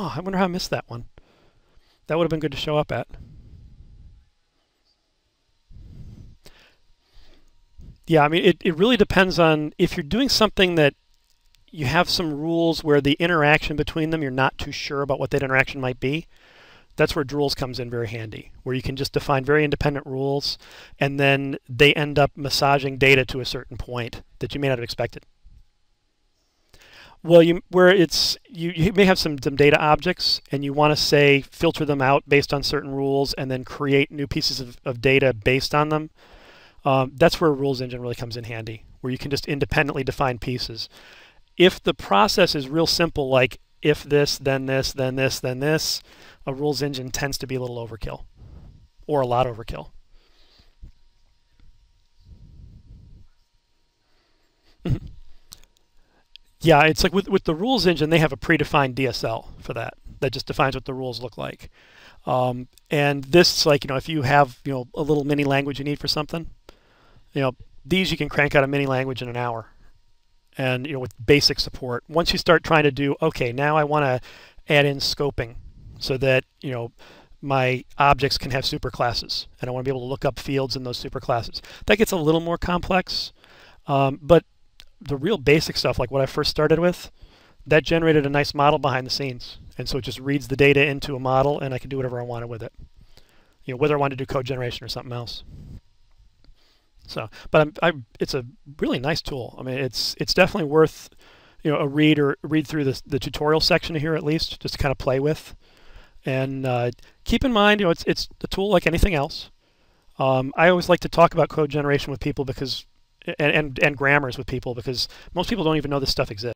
Oh, I wonder how I missed that one. That would have been good to show up at. Yeah, I mean, it really depends on if you're doing something that you have some rules where the interaction between them, you're not too sure about what that interaction might be. That's where rules comes in very handy, where you can just define very independent rules, and then they end up massaging data to a certain point that you may not have expected. Well, you may have some data objects, and you want to say filter them out based on certain rules, and then create new pieces of data based on them. That's where a rules engine really comes in handy, where you can just independently define pieces. If the process is real simple, like if this, then this, then this, then this, a rules engine tends to be a little overkill, or a lot overkill. Yeah, it's like with the rules engine, they have a predefined DSL for that. That just defines what the rules look like. And this, like, if you have, a little mini language you need for something, these you can crank out a mini language in an hour. And, with basic support. Once you start trying to do, okay, now I want to add in scoping so that, my objects can have superclasses, and I want to be able to look up fields in those superclasses. That gets a little more complex, but the real basic stuff, like what I first started with, that generated a nice model behind the scenes. And so it just reads the data into a model, and I can do whatever I wanted with it. Whether I wanted to do code generation or something else. So, but it's a really nice tool. I mean, it's definitely worth a read through the tutorial section here at least, just to kind of play with. And keep in mind, it's a tool like anything else. I always like to talk about code generation with people because and grammars with people, because most people don't even know this stuff exists.